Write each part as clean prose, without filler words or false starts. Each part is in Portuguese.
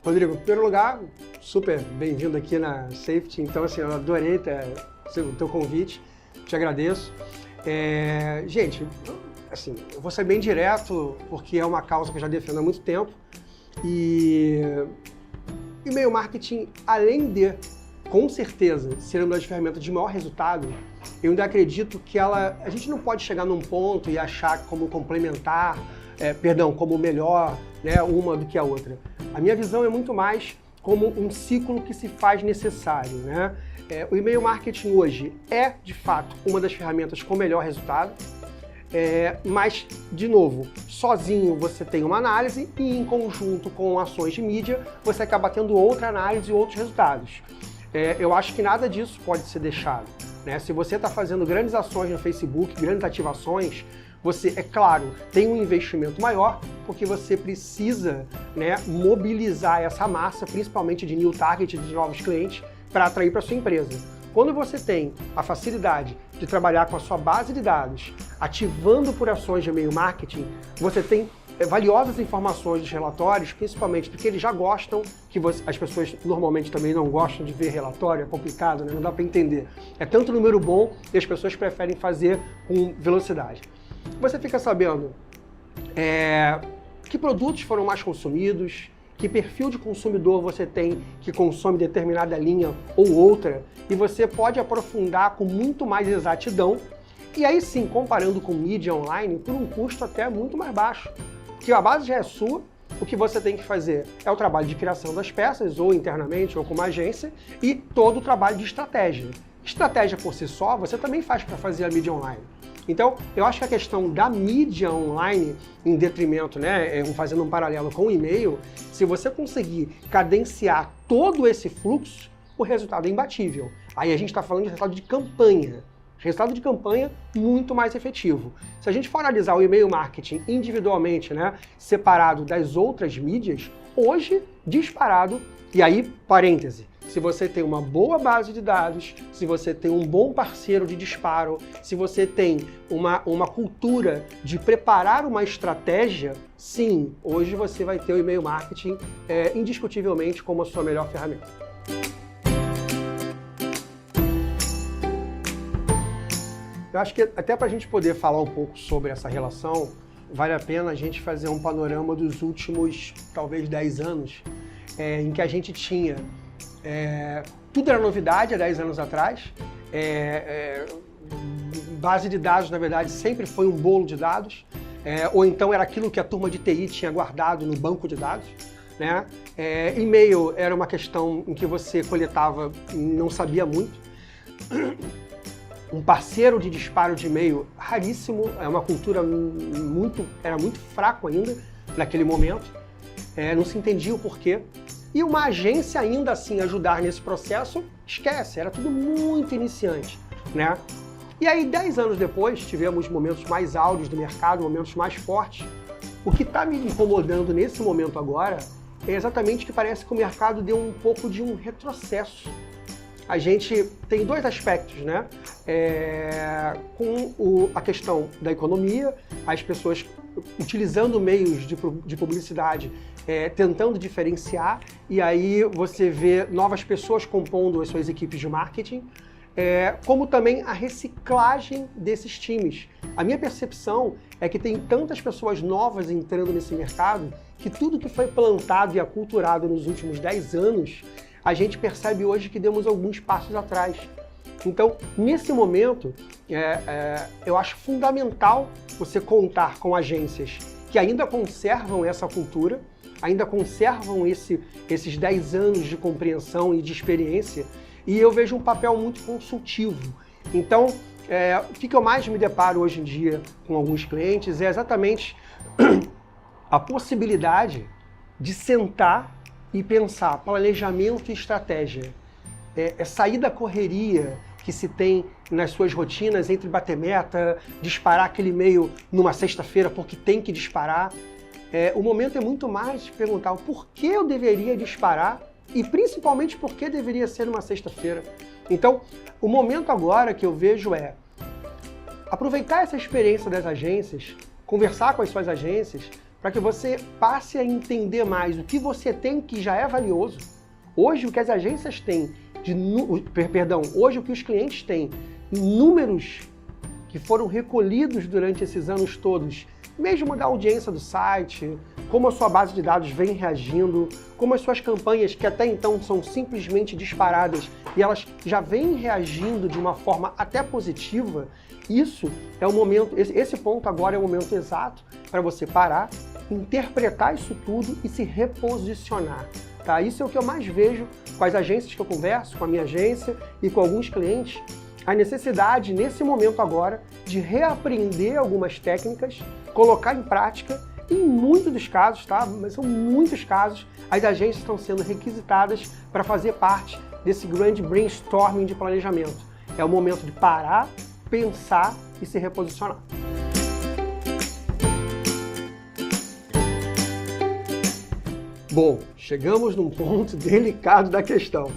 Rodrigo, em primeiro lugar, super bem-vindo aqui na Safety. Então, assim, eu adorei o teu convite, te agradeço. Gente, assim, eu vou ser bem direto, porque é uma causa que eu já defendo há muito tempo. E e-mail marketing, além de, com certeza, ser uma das ferramentas de maior resultado, eu ainda acredito que a gente não pode chegar num ponto e achar como complementar, como melhor, né, uma do que a outra. A minha visão é muito mais como um ciclo que se faz necessário, né? O e-mail marketing hoje é, de fato, uma das ferramentas com melhor resultado, mas, de novo, sozinho você tem uma análise e em conjunto com ações de mídia você acaba tendo outra análise e outros resultados. Eu acho que nada disso pode ser deixado, né? Se você está fazendo grandes ações no Facebook, grandes ativações, você, é claro, tem um investimento maior, porque você precisa, né, mobilizar essa massa, principalmente de new target, de novos clientes, para atrair para sua empresa. Quando você tem a facilidade de trabalhar com a sua base de dados, ativando por ações de e-mail marketing, você tem valiosas informações dos relatórios, principalmente porque eles já gostam, as pessoas normalmente também não gostam de ver relatório, é complicado, né? Não dá para entender. É tanto número bom e as pessoas preferem fazer com velocidade. Você fica sabendo que produtos foram mais consumidos, que perfil de consumidor você tem que consome determinada linha ou outra, e você pode aprofundar com muito mais exatidão, e aí sim, comparando com mídia online, por um custo até muito mais baixo. Porque a base já é sua, o que você tem que fazer é o trabalho de criação das peças, ou internamente, ou com uma agência, e todo o trabalho de estratégia. Estratégia por si só, você também faz para fazer a mídia online. Então, eu acho que a questão da mídia online, em detrimento, né, fazendo um paralelo com o e-mail, se você conseguir cadenciar todo esse fluxo, o resultado é imbatível. Aí a gente está falando de resultado de campanha. Resultado de campanha muito mais efetivo. Se a gente for analisar o e-mail marketing individualmente, né, separado das outras mídias, hoje, disparado, e aí, parêntese, se você tem uma boa base de dados, se você tem um bom parceiro de disparo, se você tem uma cultura de preparar uma estratégia, sim, hoje você vai ter o e-mail marketing indiscutivelmente como a sua melhor ferramenta. Eu acho que até para a gente poder falar um pouco sobre essa relação, vale a pena a gente fazer um panorama dos últimos, talvez, 10 anos, em que a gente tinha tudo era novidade há 10 anos atrás. Base de dados, na verdade, sempre foi um bolo de dados, ou então era aquilo que a turma de TI tinha guardado no banco de dados, né? E-mail era uma questão em que você coletava e não sabia muito. Um parceiro de disparo de e-mail raríssimo, uma cultura era muito fraco ainda naquele momento, não se entendia o porquê. E uma agência ainda assim ajudar nesse processo, esquece, era tudo muito iniciante, né? E aí 10 anos depois tivemos momentos mais áureos do mercado, momentos mais fortes. O que está me incomodando nesse momento agora é exatamente que parece que o mercado deu um pouco de um retrocesso. A gente tem dois aspectos, né? A questão da economia, as pessoas utilizando meios de publicidade, tentando diferenciar, e aí você vê novas pessoas compondo as suas equipes de marketing, como também a reciclagem desses times. A minha percepção é que tem tantas pessoas novas entrando nesse mercado que tudo que foi plantado e aculturado nos últimos 10 anos, a gente percebe hoje que demos alguns passos atrás. Então, nesse momento, eu acho fundamental você contar com agências que ainda conservam essa cultura, ainda conservam esses 10 anos de compreensão e de experiência, e eu vejo um papel muito consultivo. Então, o que eu mais me deparo hoje em dia com alguns clientes é exatamente a possibilidade de sentar e pensar planejamento e estratégia. Sair da correria que se tem nas suas rotinas entre bater meta, disparar aquele e-mail numa sexta-feira porque tem que disparar. O momento é muito mais de perguntar o porquê eu deveria disparar e principalmente por que deveria ser numa sexta-feira. Então, o momento agora que eu vejo aproveitar essa experiência das agências, conversar com as suas agências, para que você passe a entender mais o que você tem que já é valioso. Hoje o que as agências têm, hoje o que os clientes têm em números que foram recolhidos durante esses anos todos, mesmo da audiência do site, como a sua base de dados vem reagindo, como as suas campanhas, que até então são simplesmente disparadas, e elas já vêm reagindo de uma forma até positiva, isso é o momento, esse ponto agora é o momento exato para você parar, interpretar isso tudo e se reposicionar. Tá? Isso é o que eu mais vejo com as agências que eu converso, com a minha agência e com alguns clientes, a necessidade, nesse momento agora, de reaprender algumas técnicas, colocar em prática. Em muitos dos casos, tá? Mas são muitos casos, as agências estão sendo requisitadas para fazer parte desse grande brainstorming de planejamento. É o momento de parar, pensar e se reposicionar. Bom, chegamos num ponto delicado da questão.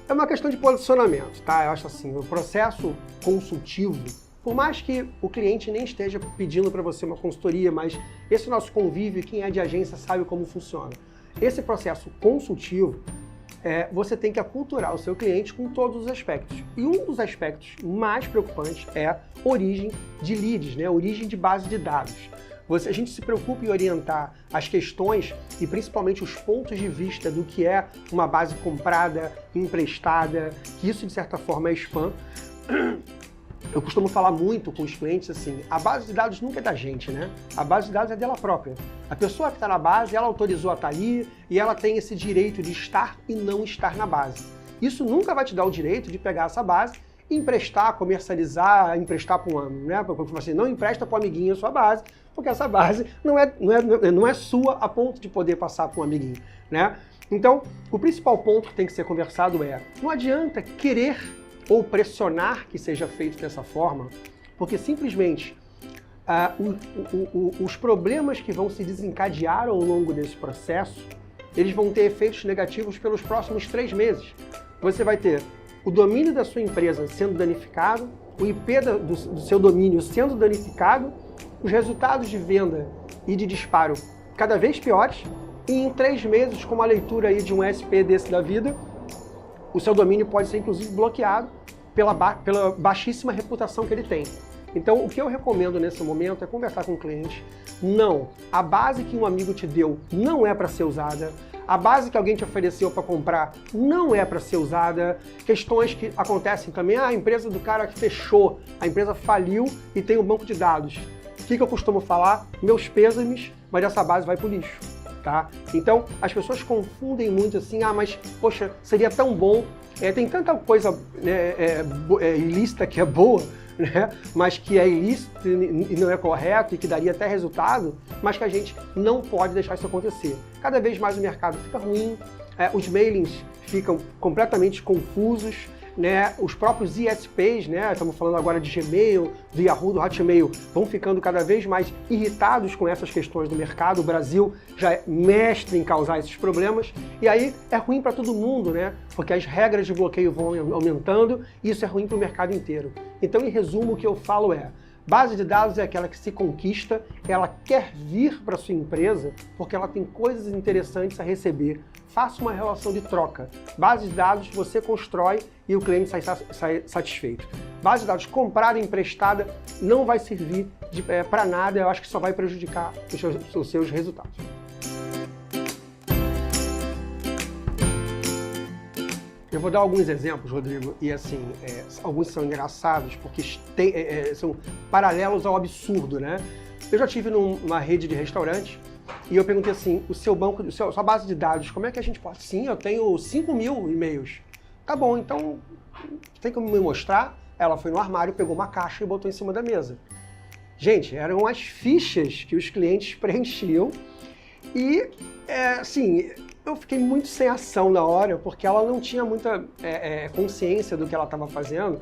É uma questão de posicionamento, tá? Eu acho assim, o processo consultivo, por mais que o cliente nem esteja pedindo para você uma consultoria, mas esse nosso convívio, quem é de agência sabe como funciona. Esse processo consultivo, você tem que aculturar o seu cliente com todos os aspectos. E um dos aspectos mais preocupantes é a origem de leads, né? A origem de base de dados. A gente se preocupa em orientar as questões e principalmente os pontos de vista do que é uma base comprada, emprestada, que isso de certa forma é spam. Eu costumo falar muito com os clientes assim, a base de dados nunca é da gente, né? A base de dados é dela própria. A pessoa que está na base, ela autorizou a estar ali e ela tem esse direito de estar e não estar na base. Isso nunca vai te dar o direito de pegar essa base e emprestar, comercializar, emprestar para um ano, né? Porque você não empresta para o amiguinho a sua base, porque essa base não é sua a ponto de poder passar para um amiguinho, né? Então, o principal ponto que tem que ser conversado é, não adianta querer ou pressionar que seja feito dessa forma, porque simplesmente os problemas que vão se desencadear ao longo desse processo, eles vão ter efeitos negativos pelos próximos 3 meses. Você vai ter o domínio da sua empresa sendo danificado, o IP do seu domínio sendo danificado, os resultados de venda e de disparo cada vez piores, e em 3 meses, com uma leitura aí de um SP desse da vida, o seu domínio pode ser inclusive bloqueado pela baixíssima reputação que ele tem. Então, o que eu recomendo nesse momento é conversar com o cliente. Não, a base que um amigo te deu não é para ser usada. A base que alguém te ofereceu para comprar não é para ser usada. Questões que acontecem também, a empresa do cara que fechou, a empresa faliu e tem um banco de dados. O que eu costumo falar? Meus pêsames, mas essa base vai para o lixo. Tá? Então, as pessoas confundem muito assim, mas, poxa, seria tão bom, tem tanta coisa ilícita que é boa, né? Mas que é ilícito e não é correto e que daria até resultado, mas que a gente não pode deixar isso acontecer. Cada vez mais o mercado fica ruim, os mailings ficam completamente confusos, né? Os próprios ISPs, né? Estamos falando agora de Gmail, do Yahoo, do Hotmail, vão ficando cada vez mais irritados com essas questões do mercado. O Brasil já é mestre em causar esses problemas e aí é ruim para todo mundo, né? Porque as regras de bloqueio vão aumentando e isso é ruim para o mercado inteiro. Então, em resumo, o que eu falo é: base de dados é aquela que se conquista, ela quer vir para sua empresa porque ela tem coisas interessantes a receber. Faça uma relação de troca. Base de dados você constrói e o cliente sai satisfeito. Base de dados comprada e emprestada não vai servir para nada, eu acho que só vai prejudicar os seus resultados. Eu vou dar alguns exemplos, Rodrigo, e assim, alguns são engraçados, porque são paralelos ao absurdo, né? Eu já estive numa rede de restaurantes e eu perguntei assim, sua base de dados, como é que a gente pode? Sim, eu tenho 5.000 e-mails. Tá bom, então tem como me mostrar? Ela foi no armário, pegou uma caixa e botou em cima da mesa. Gente, eram as fichas que os clientes preenchiam e, assim, eu fiquei muito sem ação na hora, porque ela não tinha muita consciência do que ela estava fazendo.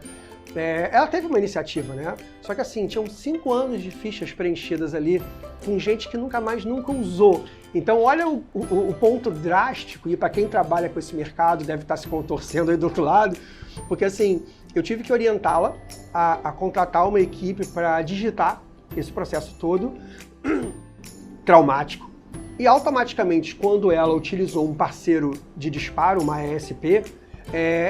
Ela teve uma iniciativa, né? Só que assim, tinham 5 anos de fichas preenchidas ali com gente que nunca usou. Então olha o ponto drástico, e para quem trabalha com esse mercado deve estar se contorcendo aí do outro lado, porque assim, eu tive que orientá-la a contratar uma equipe para digitar esse processo todo. traumático. E automaticamente, quando ela utilizou um parceiro de disparo, uma ESP,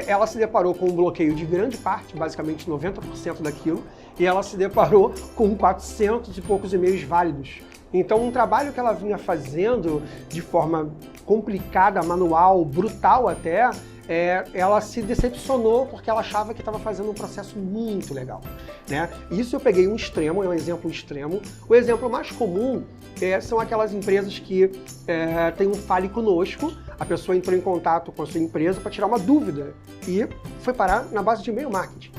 ela se deparou com um bloqueio de grande parte, basicamente 90% daquilo, e ela se deparou com 400 e poucos e-mails válidos. Então, um trabalho que ela vinha fazendo de forma complicada, manual, brutal até, ela se decepcionou porque ela achava que estava fazendo um processo muito legal, né? Isso eu peguei um extremo, é um exemplo extremo. O exemplo mais comum são aquelas empresas que têm um fale conosco, a pessoa entrou em contato com a sua empresa para tirar uma dúvida e foi parar na base de e-mail marketing.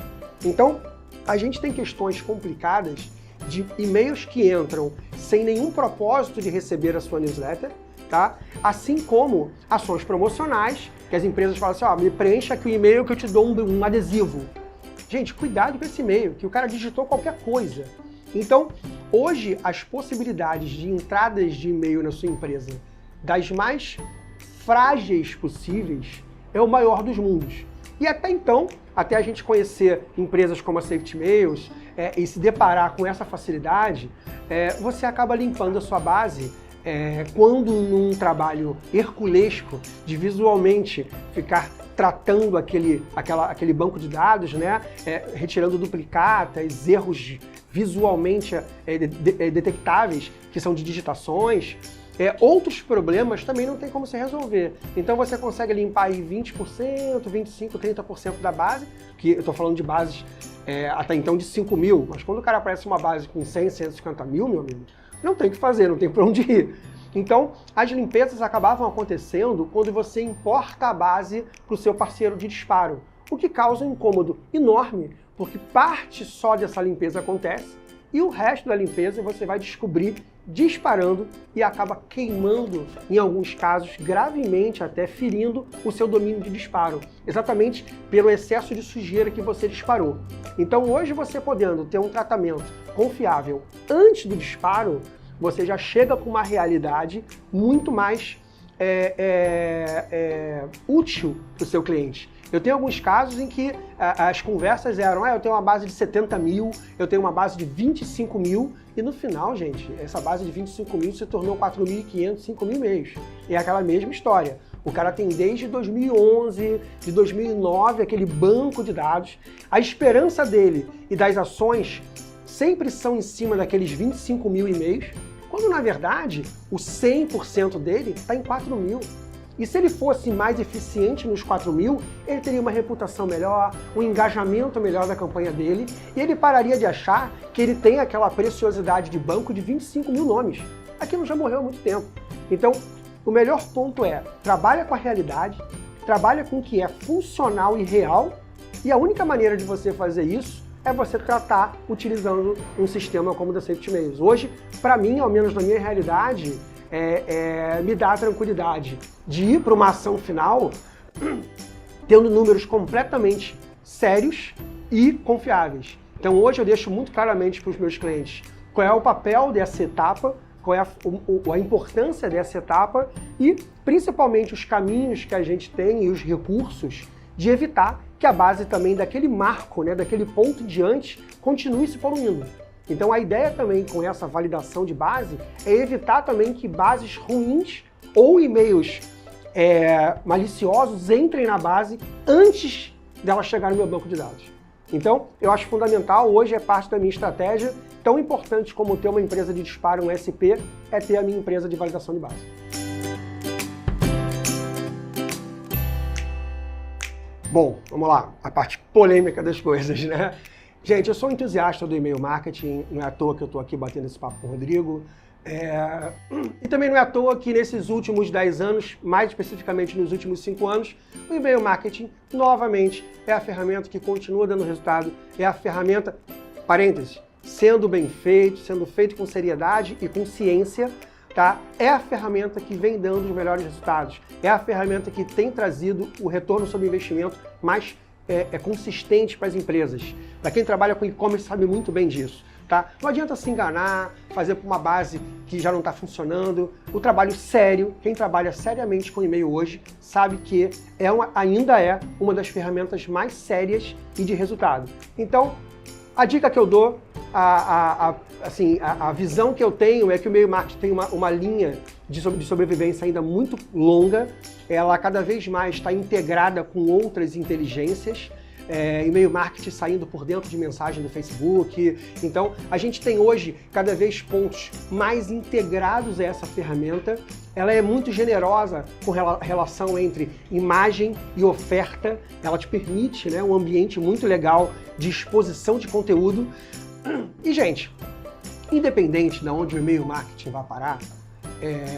Então, a gente tem questões complicadas de e-mails que entram sem nenhum propósito de receber a sua newsletter, tá? Assim como ações promocionais, que as empresas falam assim, me preencha aqui o e-mail que eu te dou um adesivo. Gente, cuidado com esse e-mail, que o cara digitou qualquer coisa. Então, hoje, as possibilidades de entradas de e-mail na sua empresa, das mais frágeis possíveis, é o maior dos mundos. E até então, até a gente conhecer empresas como a Safety Mails e se deparar com essa facilidade, você acaba limpando a sua base quando num trabalho herculesco de visualmente ficar tratando aquele banco de dados, né, retirando duplicatas, erros visualmente detectáveis, que são de digitações, outros problemas também não tem como se resolver. Então você consegue limpar aí 20%, 25%, 30% da base, que eu estou falando de bases até então de 5 mil, mas quando o cara aparece uma base com 100, 150 mil, meu amigo, não tem o que fazer, não tem para onde ir. Então, as limpezas acabavam acontecendo quando você importa a base para o seu parceiro de disparo, o que causa um incômodo enorme, porque parte só dessa limpeza acontece e o resto da limpeza você vai descobrir disparando e acaba queimando, em alguns casos, gravemente até ferindo o seu domínio de disparo, exatamente pelo excesso de sujeira que você disparou. Então hoje você podendo ter um tratamento confiável antes do disparo, você já chega com uma realidade muito mais útil para o seu cliente. Eu tenho alguns casos em que as conversas eram, eu tenho uma base de 70 mil, eu tenho uma base de 25 mil, e no final, gente, essa base de 25 mil se tornou 4.500, 5 mil e-mails. E é aquela mesma história. O cara tem desde 2011, de 2009, aquele banco de dados. A esperança dele e das ações sempre são em cima daqueles 25 mil e-mails, quando na verdade o 100% dele está em 4 mil. E se ele fosse mais eficiente nos 4 mil, ele teria uma reputação melhor, um engajamento melhor da campanha dele, e ele pararia de achar que ele tem aquela preciosidade de banco de 25 mil nomes. Aquilo já morreu há muito tempo. Então, o melhor ponto trabalha com a realidade, trabalha com o que é funcional e real, e a única maneira de você fazer isso é você tratar utilizando um sistema como o da Safety Mails. Hoje, para mim, ao menos na minha realidade, me dá a tranquilidade de ir para uma ação final tendo números completamente sérios e confiáveis. Então hoje eu deixo muito claramente para os meus clientes qual é o papel dessa etapa, qual é a importância dessa etapa e principalmente os caminhos que a gente tem e os recursos de evitar que a base também daquele marco, né, daquele ponto em diante, continue se poluindo. Então a ideia também com essa validação de base é evitar também que bases ruins ou e-mails maliciosos entrem na base antes dela chegar no meu banco de dados. Então eu acho fundamental, hoje é parte da minha estratégia, tão importante como ter uma empresa de disparo, um SP, é ter a minha empresa de validação de base. Bom, vamos lá, a parte polêmica das coisas, né? Gente, eu sou entusiasta do e-mail marketing, não é à toa que eu estou aqui batendo esse papo com o Rodrigo. E também não é à toa que nesses últimos 10 anos, mais especificamente nos últimos 5 anos, o e-mail marketing, novamente, é a ferramenta que continua dando resultado, é a ferramenta, parênteses, sendo bem feito, sendo feito com seriedade e com ciência, tá? É a ferramenta que vem dando os melhores resultados, é a ferramenta que tem trazido o retorno sobre investimento mais consistente para as empresas. Para quem trabalha com e-commerce sabe muito bem disso. Tá? Não adianta se enganar, fazer por uma base que já não está funcionando. O trabalho sério, quem trabalha seriamente com e-mail hoje, sabe que ainda é uma das ferramentas mais sérias e de resultado. Então, a dica que eu dou, a visão que eu tenho é que o e-mail marketing tem uma linha de sobrevivência ainda muito longa. Ela cada vez mais está integrada com outras inteligências. E-mail marketing saindo por dentro de mensagem do Facebook. Então, a gente tem hoje cada vez pontos mais integrados a essa ferramenta. Ela é muito generosa com relação entre imagem e oferta. Ela te permite, né, um ambiente muito legal de exposição de conteúdo. E, gente, independente de onde o e-mail marketing vai parar,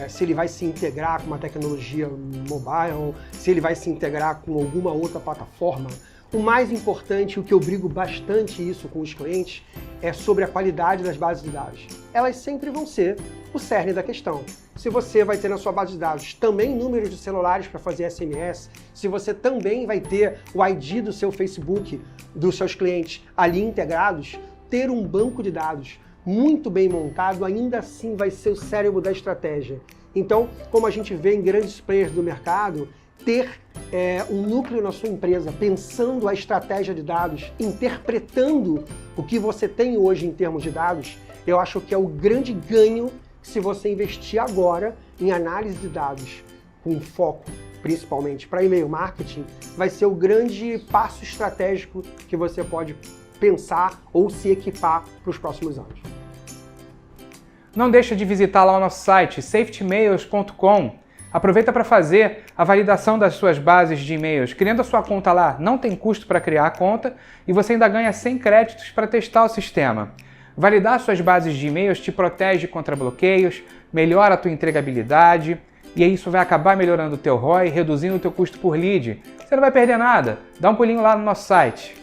se ele vai se integrar com uma tecnologia mobile, se ele vai se integrar com alguma outra plataforma, o mais importante, o que eu brigo bastante isso com os clientes, é sobre a qualidade das bases de dados. Elas sempre vão ser o cerne da questão. Se você vai ter na sua base de dados também números de celulares para fazer SMS, se você também vai ter o ID do seu Facebook, dos seus clientes ali integrados, ter um banco de dados muito bem montado ainda assim vai ser o cérebro da estratégia. Então, como a gente vê em grandes players do mercado, ter um núcleo na sua empresa pensando a estratégia de dados, interpretando o que você tem hoje em termos de dados, eu acho que é o grande ganho se você investir agora em análise de dados, com foco principalmente para e-mail marketing, vai ser o grande passo estratégico que você pode pensar ou se equipar para os próximos anos. Não deixa de visitar lá o nosso site, safetymails.com. Aproveita para fazer a validação das suas bases de e-mails. Criando a sua conta lá, não tem custo para criar a conta e você ainda ganha 100 créditos para testar o sistema. Validar suas bases de e-mails te protege contra bloqueios, melhora a tua entregabilidade e isso vai acabar melhorando o teu ROI, reduzindo o teu custo por lead. Você não vai perder nada. Dá um pulinho lá no nosso site.